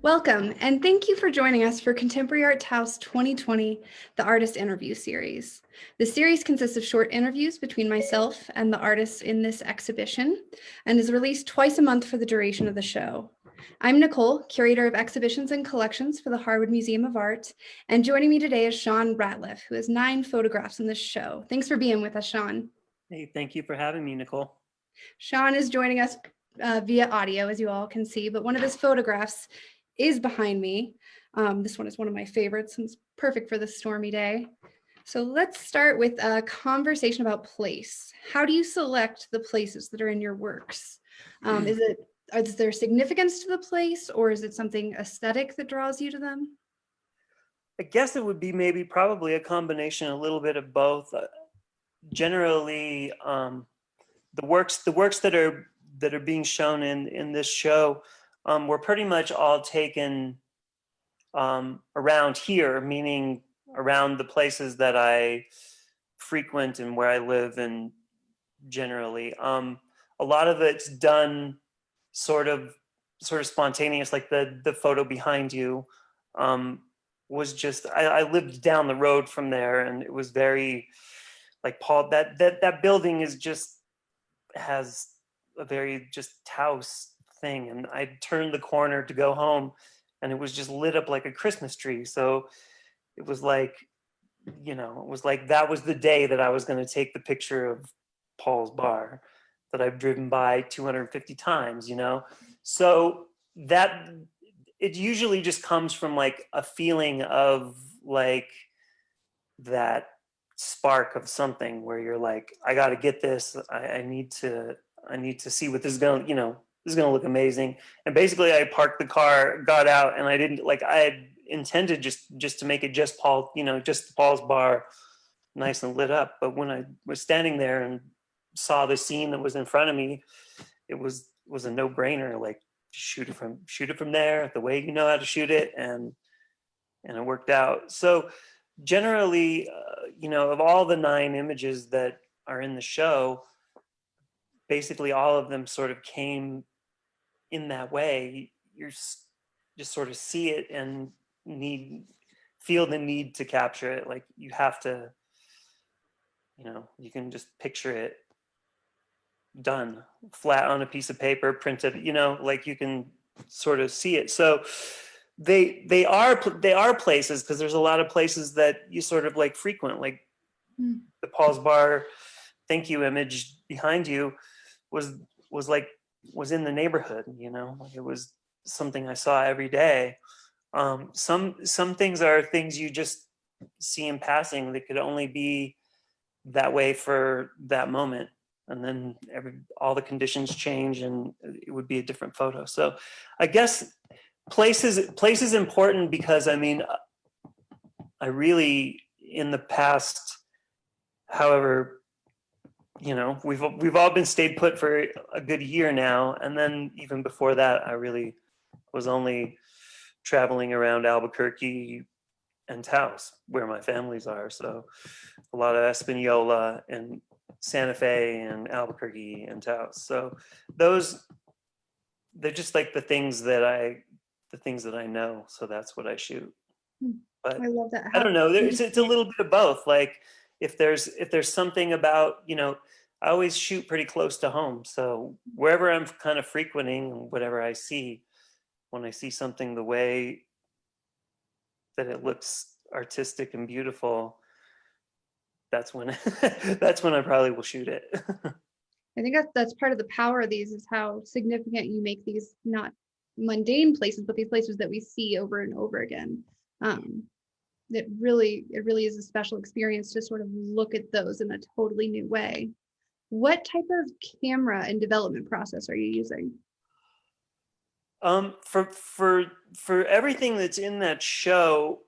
Welcome, and thank you for joining us for Contemporary Art Taos 2020, the Artist Interview Series. The series consists of short interviews between myself and the artists in this exhibition, and is released twice a month for the duration of the show. I'm Nicole, Curator of Exhibitions and Collections for the Harwood Museum of Art, and joining me today is Sean Ratliff, who has 9 photographs in this show. Thanks for being with us, Sean. Hey, thank you for having me, Nicole. Sean is joining us via audio, as you all can see, but one of his photographs is behind me. This one is one of my favorites and it's perfect for this stormy day. So let's start with a conversation about place. How do you select the places that are in your works? Is there significance to the place, or is it something aesthetic that draws you to them? I guess it would be probably a combination, a little bit of both. Generally, the works that are being shown in this show were pretty much all taken around here, meaning around the places that I frequent and where I live, and generally a lot of it's done sort of spontaneous. Like the photo behind you was just I lived down the road from there, and it was very like Paul, that building is just has a very just Taos thing, and I turned the corner to go home and it was just lit up like a Christmas tree. So it was like, that was the day that I was going to take the picture of Paul's bar that I've driven by 250 times, so that it usually just comes from like a feeling of like that spark of something where you're like, I got to get this. I need to see what this is going to, this is going to look amazing. And basically I parked the car, got out, and I had intended just to make it just Paul, just Paul's bar, nice and lit up. But when I was standing there and saw the scene that was in front of me, it was a no brainer. Like shoot it from there, the way you know how to shoot it. And it worked out. So generally, of all the 9 images that are in the show, basically all of them sort of came in that way. You're just sort of see it and feel the need to capture it. Like you have to, you can just picture it done flat on a piece of paper, printed, like you can sort of see it. So they are places, because there's a lot of places that you sort of like frequent, like the Paul's Bar thank you image behind you was in the neighborhood, it was something I saw every day. Some things are things you just see in passing that could only be that way for that moment, and then all the conditions change and it would be a different photo. So I guess place is important, because I really, in the past, however, we've all been stayed put for a good year now, and then even before that I really was only traveling around Albuquerque and Taos, where my families are. So a lot of Espanola and Santa Fe and Albuquerque and Taos. So they're just like the things that I know. So that's what I shoot. But I love that. I don't know. It's a little bit of both. Like if there's something about, I always shoot pretty close to home. So wherever I'm kind of frequenting, whatever I see, when I see something the way that it looks artistic and beautiful, that's when I probably will shoot it. I think that's part of the power of these, is how significant you make these not mundane places, but these places that we see over and over again. It really is a special experience to sort of look at those in a totally new way. What type of camera and development process are you using? For everything that's in that show,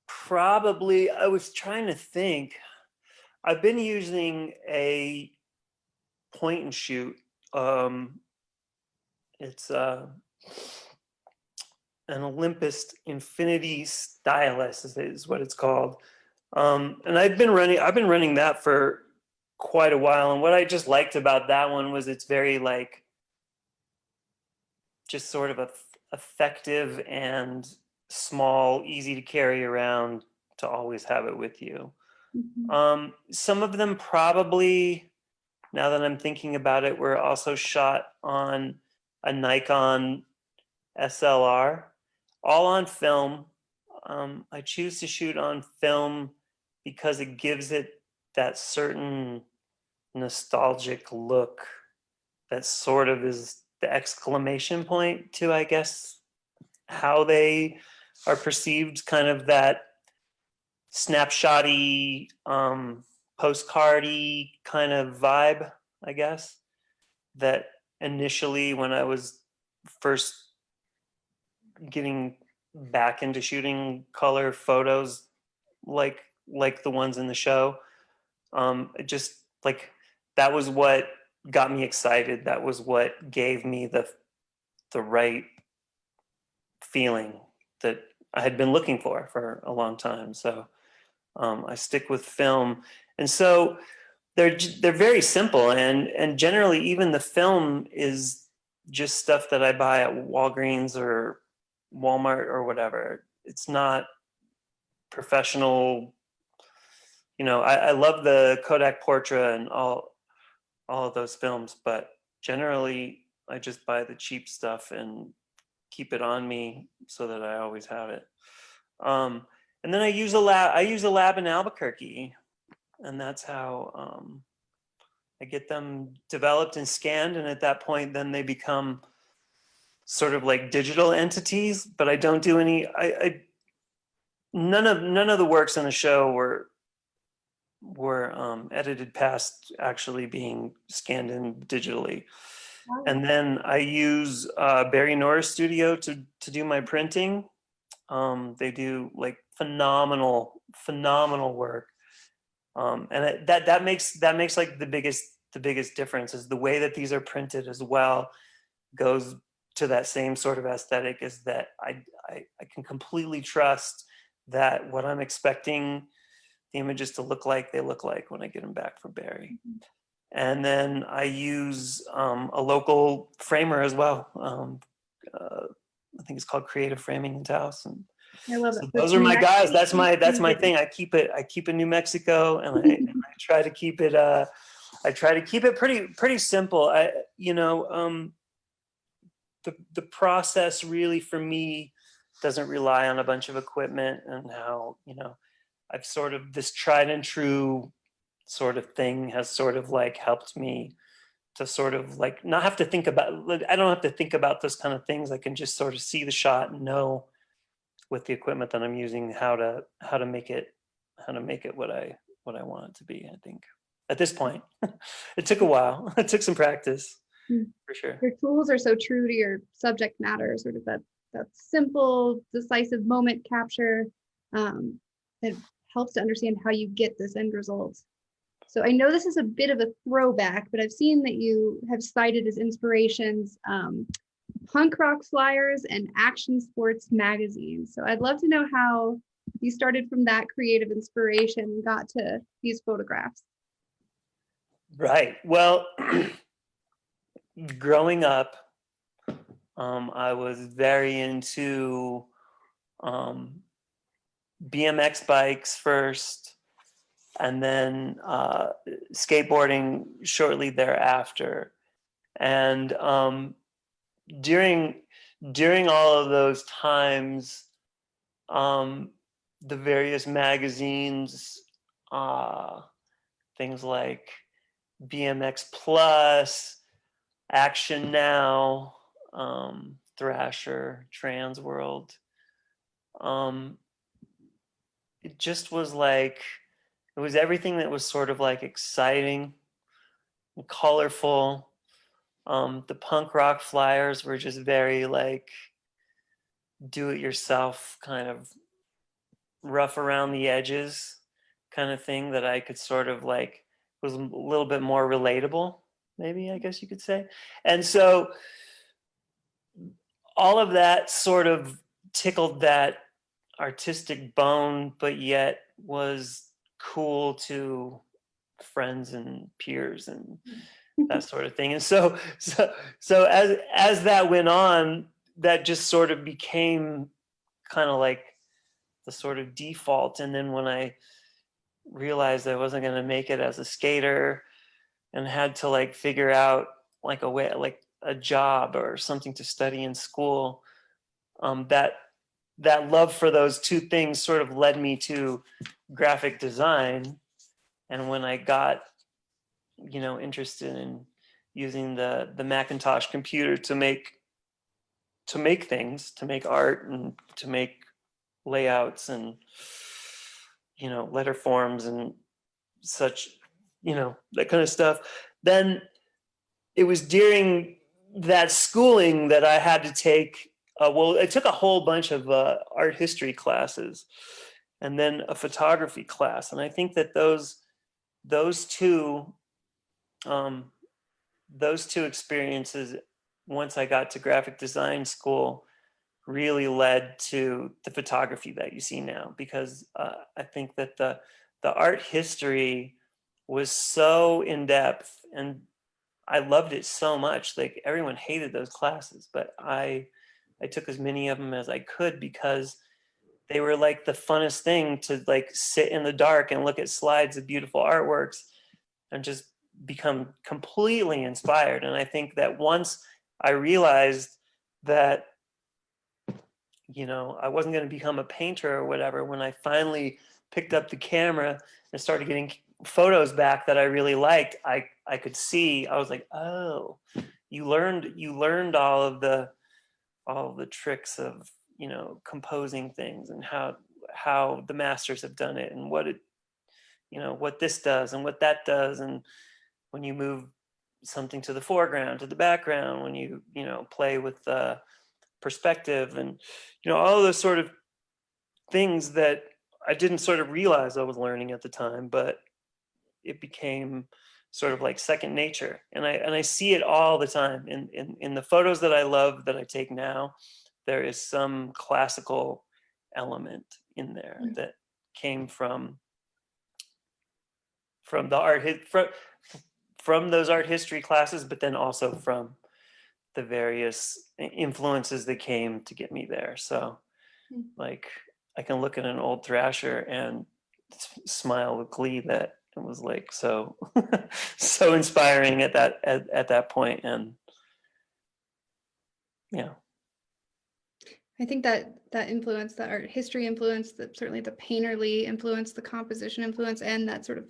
probably, I was trying to think. I've been using a point and shoot. It's an Olympus Infinity Stylus is what it's called. And I've been running that for quite a while. And what I just liked about that one was it's very like just sort of effective and small, easy to carry around, to always have it with you. Some of them probably, now that I'm thinking about it, were also shot on a Nikon SLR, all on film. I choose to shoot on film because it gives it that certain nostalgic look that sort of is the exclamation point to, I guess, how they are perceived, kind of that snapshotty, postcardy kind of vibe, I guess, that initially when I was first getting back into shooting color photos like the ones in the show, it just like, that was what got me excited. That was what gave me the right feeling that I had been looking for a long time. So I stick with film, and so they're very simple, and generally even the film is just stuff that I buy at Walgreens or Walmart or whatever. It's not professional. You know, I love the Kodak Portra and all of those films, but generally I just buy the cheap stuff and keep it on me so that I always have it. And then I use a lab in Albuquerque, and that's how I get them developed and scanned. And at that point, then they become sort of like digital entities. But I don't do any. None of the works in the show were edited past actually being scanned in digitally. Wow. And then I use Barry Norris Studio to do my printing. They do like phenomenal work, and that makes like the biggest difference, is the way that these are printed as well goes to that same sort of aesthetic, is that I can completely trust that what I'm expecting the images to look like, they look like when I get them back from Barry. And then I use a local framer as well. I think it's called Creative Framing in Taos. And I love so it. those are my guys. That's my thing. I keep it New Mexico, and I try to keep it pretty simple. The process really for me doesn't rely on a bunch of equipment, and how, I've sort of, this tried and true sort of thing has sort of like helped me to sort of like not have to think about, I don't have to think about those kind of things. I can just sort of see the shot and know with the equipment that I'm using how to make it what I want it to be. I think at this point, it took a while. It took some practice for sure. Your tools are so true to your subject matter, sort of that simple, decisive moment capture. It helps to understand how you get this end result. So I know this is a bit of a throwback, but I've seen that you have cited as inspirations punk rock flyers and action sports magazines. So I'd love to know how you started from that creative inspiration and got to these photographs. Right. Well, growing up, I was very into BMX bikes first, and then skateboarding shortly thereafter. And during all of those times, the various magazines, things like BMX Plus, Action Now, Thrasher, Trans World, it just was like, it was everything that was sort of like exciting and colorful. The punk rock flyers were just very like do it yourself, kind of rough around the edges kind of thing that I could sort of like, was a little bit more relatable, maybe, I guess you could say. And so all of that sort of tickled that artistic bone, but yet was cool to friends and peers and that sort of thing. And so as that went on, that just sort of became kind of like the sort of default. And then when I realized I wasn't going to make it as a skater and had to like figure out like a way, like a job or something to study in school, that love for those two things sort of led me to graphic design. And when I got, interested in using the Macintosh computer to make things, to make art and to make layouts and, letter forms and such, that kind of stuff, then it was during that schooling that I had to take, I took a whole bunch of art history classes and then a photography class. And I think that those two experiences, once I got to graphic design school, really led to the photography that you see now, because I think that the art history was so in depth and I loved it so much. Like everyone hated those classes, but I took as many of them as I could because they were like the funnest thing to like sit in the dark and look at slides of beautiful artworks and just become completely inspired. And I think that once I realized that, I wasn't going to become a painter or whatever, when I finally picked up the camera and started getting photos back that I really liked, I could see, I was like, oh, you learned all the tricks of, composing things and how the masters have done it and what what this does and what that does. And when you move something to the foreground, to the background, when you, play with perspective and, all of those sort of things that I didn't sort of realize I was learning at the time, but it became sort of like second nature. And I see it all the time in the photos that I love that I take now. There is some classical element in there that came from the from those art history classes, but then also from the various influences that came to get me there. So like I can look at an old Thrasher and smile with glee that it was like so so inspiring at that point. And yeah, I think that influence, the art history influence, certainly the painterly influence, the composition influence, and that sort of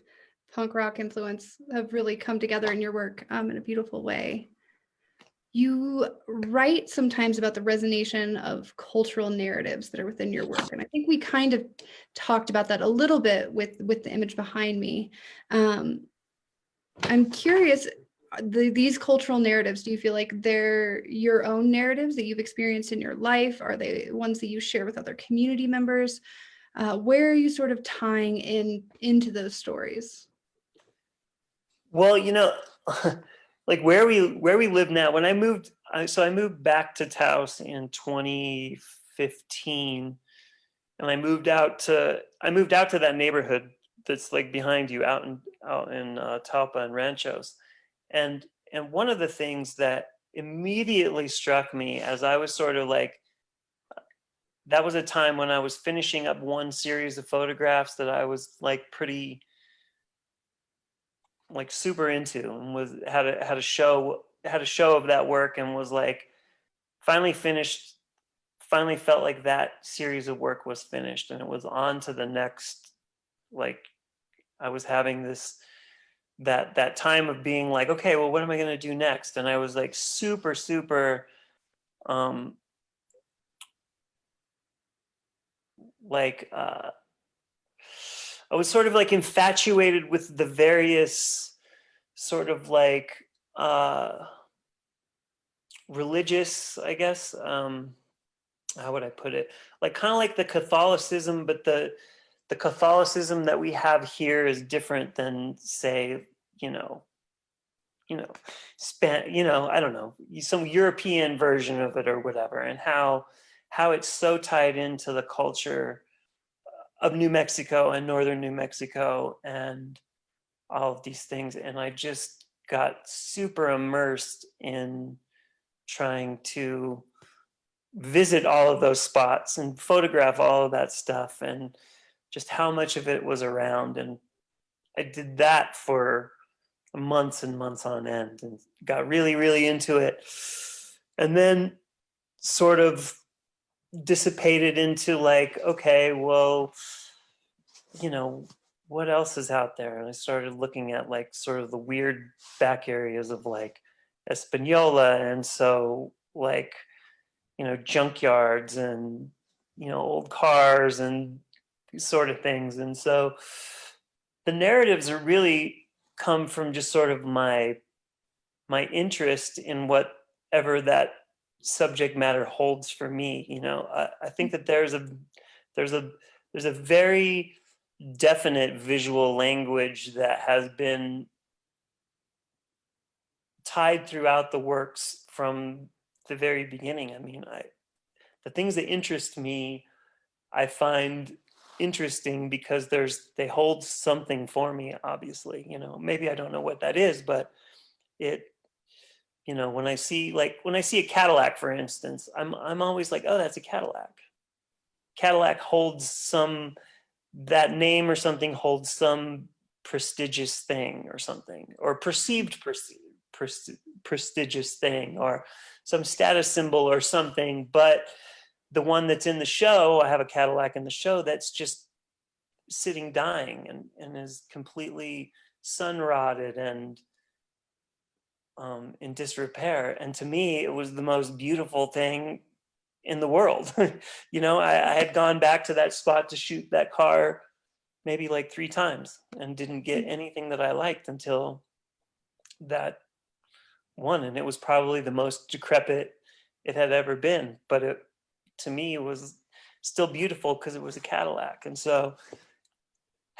punk rock influence have really come together in your work in a beautiful way. You write sometimes about the resonation of cultural narratives that are within your work. And I think we kind of talked about that a little bit with the image behind me. I'm curious, these cultural narratives, do you feel like they're your own narratives that you've experienced in your life? Are they ones that you share with other community members? Where are you sort of tying into those stories? Well, like where we live now, when I moved back to Taos in 2015, and I moved out to that neighborhood that's like behind you out in Talpa and Ranchos. And one of the things that immediately struck me as I was sort of like, that was a time when I was finishing up one series of photographs that I was like pretty like super into, and had a show of that work, and was like finally felt like that series of work was finished and it was on to the next. Like I was having that time of being like, okay, well, what am I going to do next? And I was like super like I was sort of like infatuated with the various sort of like religious, I guess, how would I put it? Like kind of like the Catholicism, but the Catholicism that we have here is different than, say, I don't know, some European version of it or whatever, and how it's so tied into the culture of New Mexico and northern New Mexico and all of these things. And I just got super immersed in trying to visit all of those spots and photograph all of that stuff and just how much of it was around. And I did that for months and months on end and got really, really into it. And then sort of dissipated into like, okay, well, you know, what else is out there? And I started looking at like sort of the weird back areas of like Espanola. And so like, you know, junkyards and, you know, old cars and these sort of things. And so the narratives are really come from just sort of my interest in whatever that subject matter holds for me. You know, I think that there's a very definite visual language that has been tied throughout the works from the very beginning. I mean, the things that interest me, I find interesting because they hold something for me, obviously. You know, maybe I don't know what that is, but it, you know, when I see a Cadillac, for instance, I'm always like, oh, that's a Cadillac. Cadillac holds that name or something holds some prestigious thing or something, or perceived prestigious thing, or some status symbol or something. But the one that's in the show, I have a Cadillac in the show that's just sitting dying and is completely sun rotted and in disrepair. And to me, it was the most beautiful thing in the world. You know, I had gone back to that spot to shoot that car maybe like 3 times and didn't get anything that I liked until that one. And it was probably the most decrepit it had ever been. But it, to me, it was still beautiful because it was a Cadillac. And so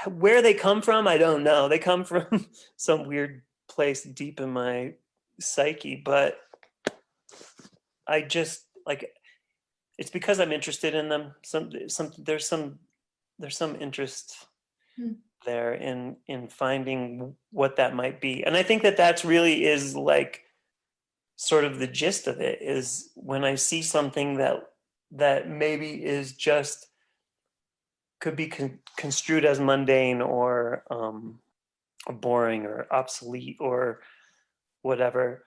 where they come from, I don't know. They come from some weird place deep in my psyche, but I just like, it's because I'm interested in them. There's some interest there in finding what that might be. And I think that that's really is like sort of the gist of it, is when I see something that maybe is just could be construed as mundane or boring or obsolete or whatever,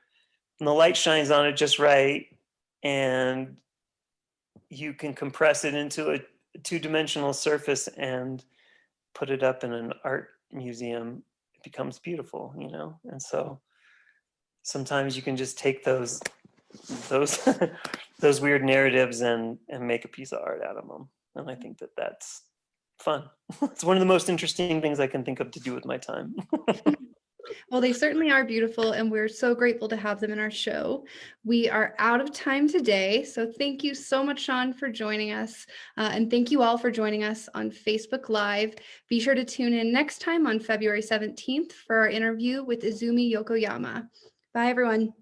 and the light shines on it just right, and you can compress it into a 2-dimensional surface and put it up in an art museum, it becomes beautiful, you know. And so sometimes you can just take those those weird narratives and make a piece of art out of them. And I think that that's fun. It's one of the most interesting things I can think of to do with my time. Well, they certainly are beautiful, and we're so grateful to have them in our show. We are out of time today, so thank you so much, Sean, for joining us, and thank you all for joining us on Facebook Live. Be sure to tune in next time on February 17th for our interview with Izumi Yokoyama. Bye, everyone.